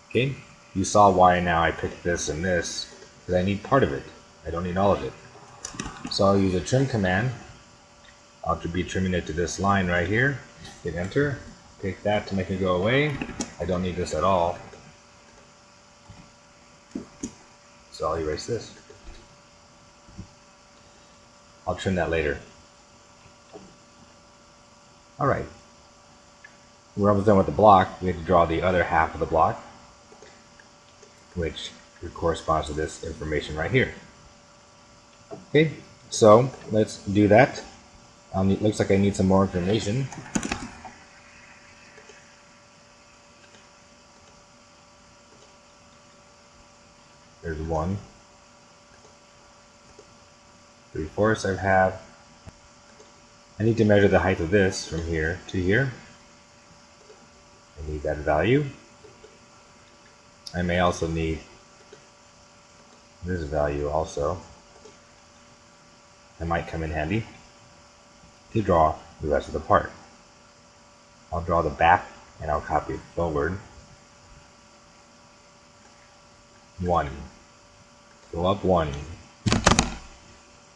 Okay, you saw why now I picked this and this, because I need part of it. I don't need all of it. So I'll use a trim command. I'll be trimming it to this line right here. Hit enter. Pick that to make it go away. I don't need this at all. So I'll erase this. I'll trim that later. Alright. We're almost done with the block. We have to draw the other half of the block, which corresponds to this information right here. Okay, so let's do that. It looks like I need some more information. There's 1, 3/4 I need to measure the height of this from here to here. I need that value. I may also need this value also. It might come in handy to draw the rest of the part. I'll draw the back and I'll copy it forward. 1. Go up 1.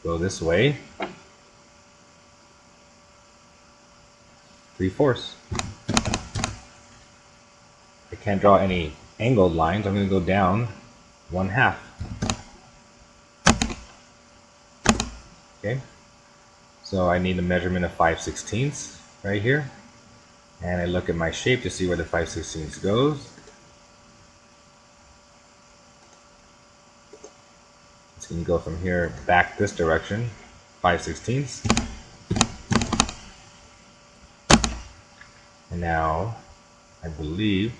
Go this way. 3/4. I can't draw any angled lines. I'm going to go down 1/2. Okay. So I need a measurement of 5/16 right here. And I look at my shape to see where the 5/16 goes. It's going to go from here back this direction, 5/16. And now, I believe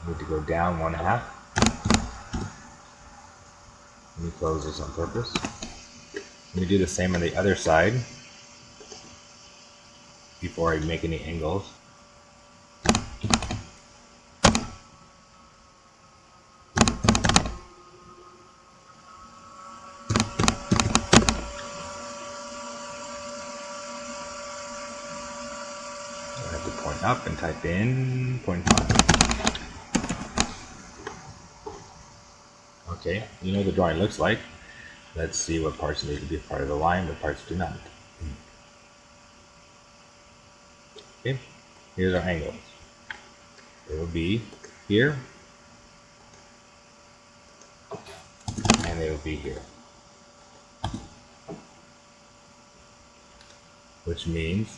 I need to go down 1/2. Let me close this on purpose. Let me do the same on the other side before I make any angles. I have to point up and type in 0.5. Okay, you know what the drawing looks like. Let's see what parts need to be part of the line, what parts do not. Okay, here's our angles. It will be here, and it will be here. Which means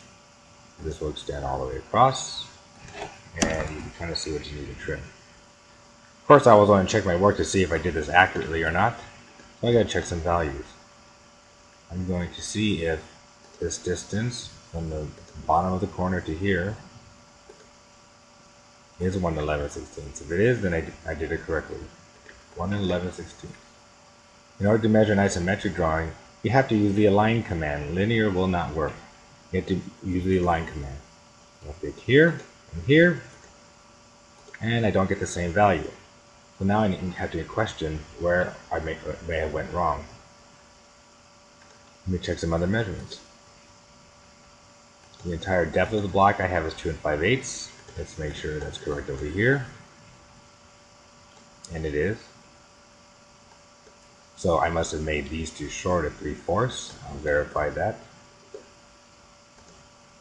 this will extend all the way across, and you can kind of see what you need to trim. Of course, I was going to check my work to see if I did this accurately or not, so I got to check some values. I'm going to see if this distance from the bottom of the corner to here is 1/11/16. If it is, then I did it correctly. 1/11/16. In order to measure an isometric drawing, you have to use the align command. Linear will not work. You have to use the align command. I'll pick here and here, and I don't get the same value. So now I have to question where I may have went wrong. Let me check some other measurements. The entire depth of the block I have is 2 5/8. Let's make sure that's correct over here. And it is. So I must have made these two short at 3/4. I'll verify that.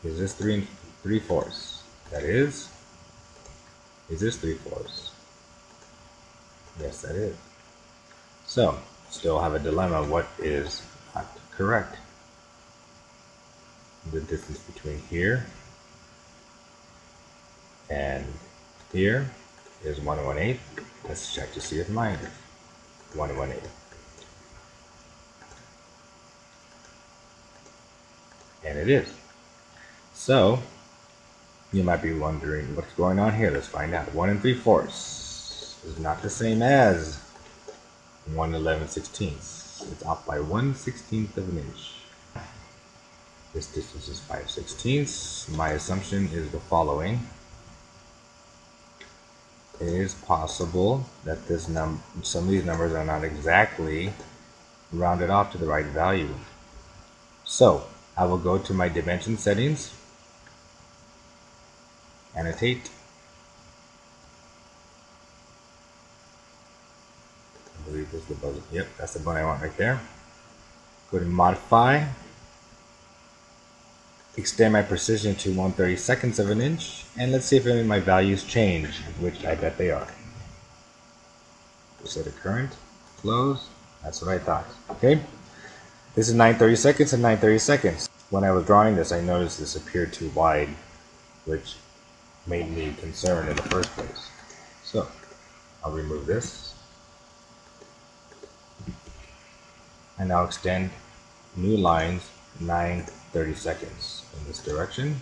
Is this 3/4? That is. Is this 3/4? Yes, that is. So, still have a dilemma. What is not correct? The distance between here and here is 1 1/8. Let's check to see if mine is 1 1/8. And it is. So, you might be wondering what's going on here. Let's find out. 1 3/4 is not the same as 1/11/16. It's off by 1/16 of an inch. This distance is 5/16. My assumption is the following. It is possible that some of these numbers are not exactly rounded off to the right value. So, I will go to my dimension settings. Annotate. I believe this is the button. Yep, that's the button I want right there. Go to Modify. Extend my precision to 1/32 of an inch, and let's see if any of my values change, which I bet they are. Set a current, close. That's what I thought. Okay, this is 9/32 and 9/32. When I was drawing this, I noticed this appeared too wide, which made me concerned in the first place. So I'll remove this, and now extend new lines 9/32 in this direction.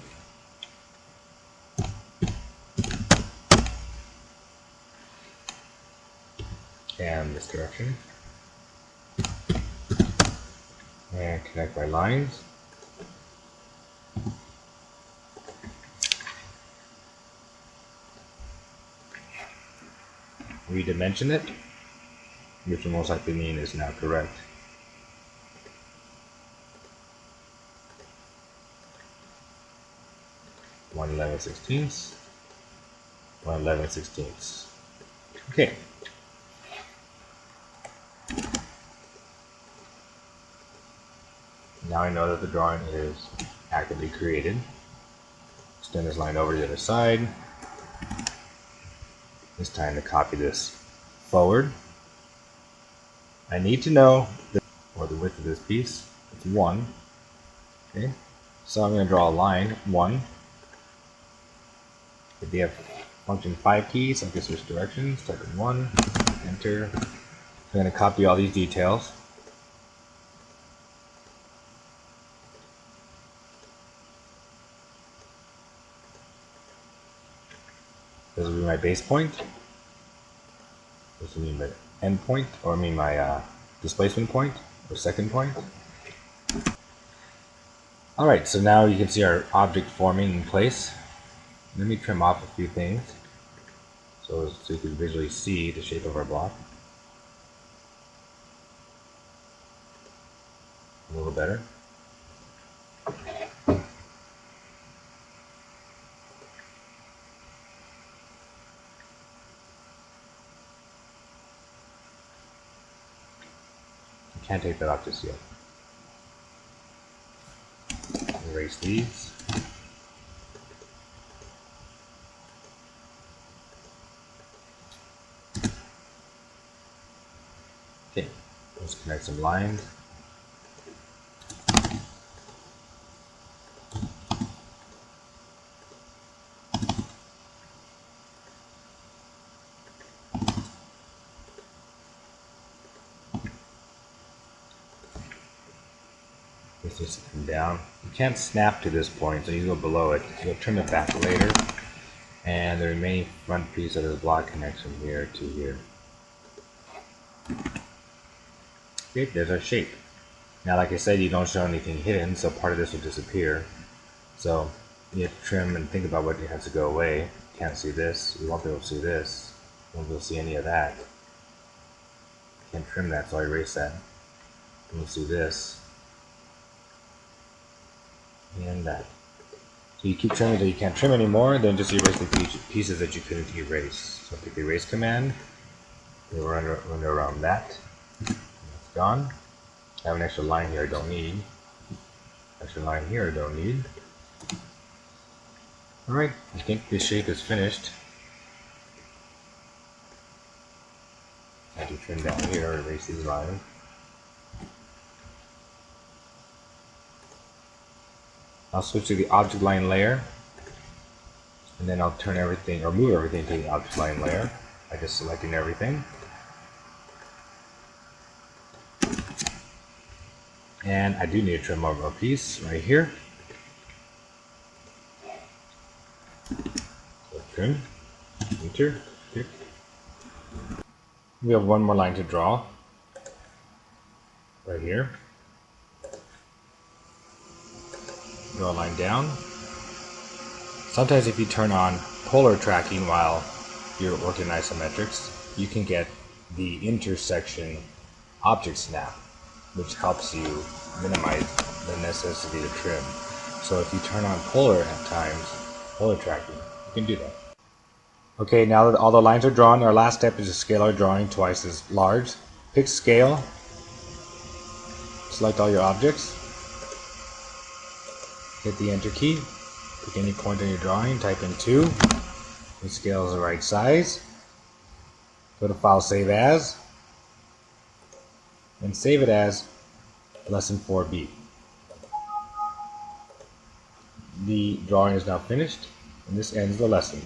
And this direction. And connect my lines. Redimension it, which will most likely mean is now correct. One 11/16, 1 11/16. Okay. Now I know that the drawing is actively created. Extend this line over to the other side. It's time to copy this forward. I need to know the width of this piece. It's 1. Okay, so I'm going to draw a line 1. If they have function 5 keys, I can switch directions. Type in 1, enter. I'm going to copy all these details. This will be my base point. This will be my end point, or I mean my displacement point, or second point. Alright, so now you can see our object forming in place. Let me trim off a few things so you can visually see the shape of our block a little better. Can't take that off just yet. Erase these. Okay, let's connect some lines. This needs to come down. You can't snap to this point, so you go below it. You'll trim it back later. And the remaining front piece of this block connects from here to here. Okay, there's our shape. Now, like I said, you don't show anything hidden, so part of this will disappear. So you have to trim and think about what has to go away. You can't see this. You won't be able to see this. You won't be able to see any of that. You can't trim that, so I erase that. You won't see this. And that. So you keep trimming until you can't trim anymore, then just erase the pieces that you couldn't erase. So pick the erase command, we'll run around that. It's gone. I have an extra line here I don't need. Extra line here I don't need. Alright, I think this shape is finished. I have to trim down here, erase these lines. I'll switch to the object line layer, and then I'll turn everything, or move everything to the object line layer by just selecting everything. And I do need to trim over a piece right here. So trim, enter, pick. We have one more line to draw right here. Draw a line down. Sometimes if you turn on polar tracking while you're working isometrics, you can get the intersection object snap, which helps you minimize the necessity to trim. So if you turn on polar at times, polar tracking, you can do that. Okay, now that all the lines are drawn, our last step is to scale our drawing twice as large. Pick scale, select all your objects, hit the enter key, pick any point on your drawing, type in 2, and scale is the right size. Go to File, Save As, and save it as Lesson4B. The drawing is now finished, and this ends the lesson.